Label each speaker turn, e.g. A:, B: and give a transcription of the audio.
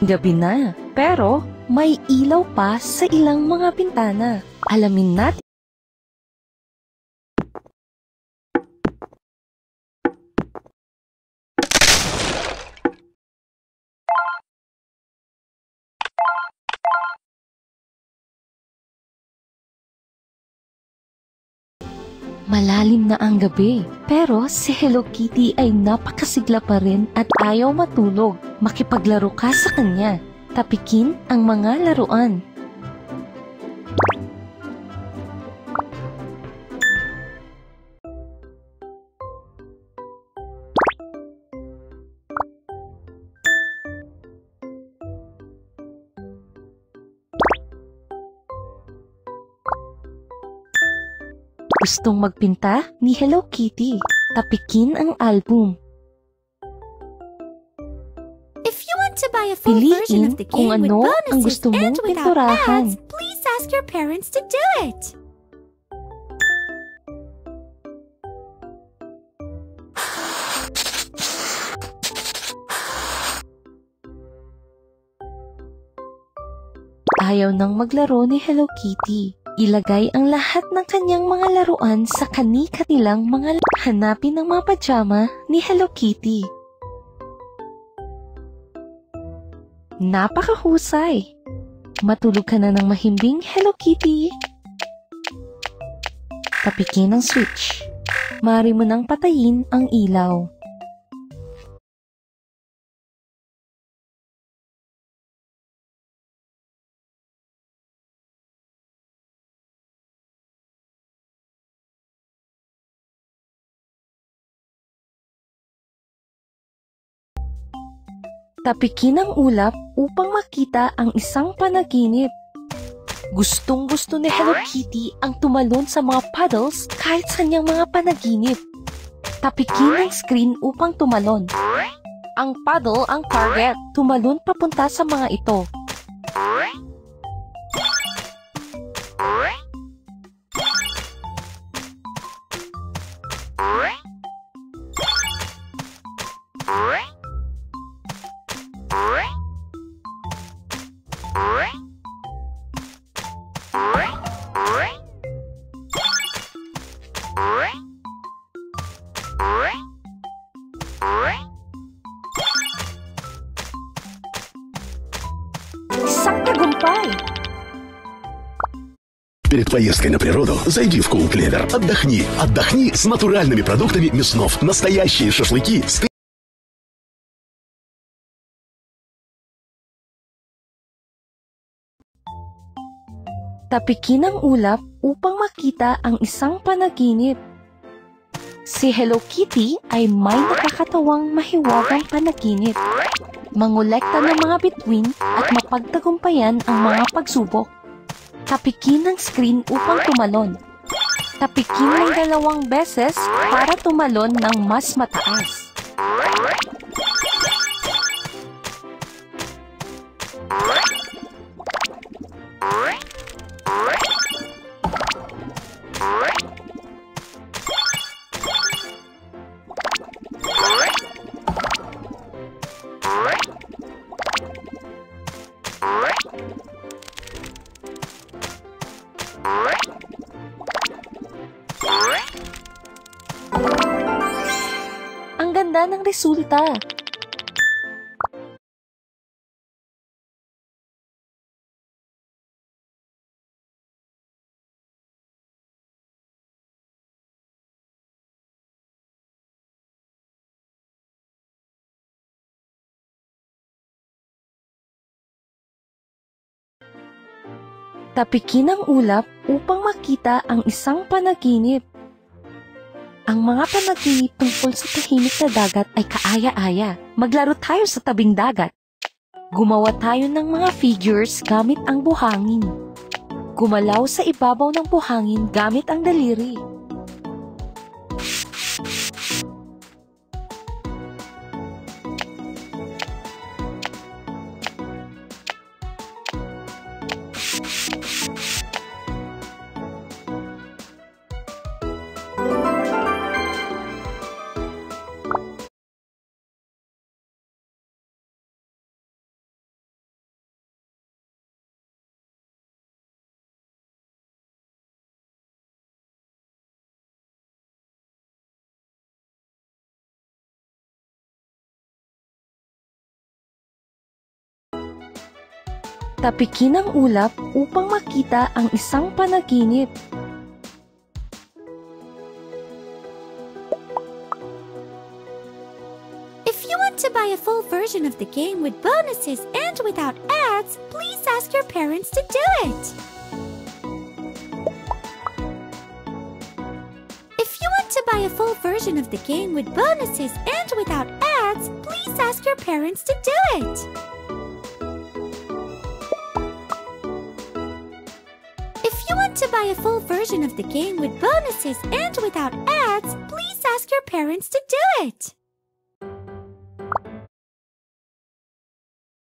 A: Gabi na, pero may ilaw pa sa ilang mga bintana. Alamin natin. Malalim na ang gabi, pero si Hello Kitty ay napakasigla pa rin at ayaw matulog. Makipaglaro ka sa kanya. Tapikin ang mga laruan. Gustong magpinta ni Hello Kitty. Tapikin ang album.
B: If you want to buy a full version of the
A: kung
B: game with
A: ano ang
B: bonuses
A: gusto mong
B: and without
A: pinturahan.
B: ads, please ask your parents to do it.
A: Ayaw nang maglaro ni Hello Kitty. Ilagay ang lahat ng kanyang mga laruan sa kani-kanilang mga hanapin ng mga pajama ni Hello Kitty. Napakahusay! Matulog ka na ng mahimbing, Hello Kitty. Tapikin ang switch. Maaari mo nang patayin ang ilaw. Tapikin ang ulap upang makita ang isang panaginip. Gustong-gusto ni Hello Kitty ang tumalon sa mga puddles kahit sa kanyang mga panaginip. Tapikin ang screen upang tumalon. Ang puddle ang target. Tumalon papunta sa mga ito. Isang tagumpay!
C: Перед поездкой на природу зайди в Cool Clever. Отдохни. Отдохни с натуральными продуктами мяснов. Настоящие шашлыки.
A: Tapikin ang ulap upang makita ang isang panaginip. Si Hello Kitty ay may nakakatawang mahiwagang panaginip. Mangolekta ng mga bituin at mapagtagumpayan ang mga pagsubok. Tapikin ang screen upang tumalon. Tapikin ng 2 beses para tumalon ng mas mataas. Ang ganda ng resulta! Tapikin ang ulap upang makita ang isang panaginip. Ang mga panaginip tungkol sa tahimik na dagat ay kaaya-aya. Maglaro tayo sa tabing dagat. Gumawa tayo ng mga figures gamit ang buhangin. Gumalaw sa ibabaw ng buhangin gamit ang daliri. Tapikin ang ulap upang makita ang isang panaginip.
B: If you want to buy a full version of the game with bonuses and without ads, please ask your parents to do it. If you want to buy a full version of the game with bonuses and without ads, please ask your parents to do it. If you want to buy a full version of the game with bonuses and without ads, please ask your parents to do it.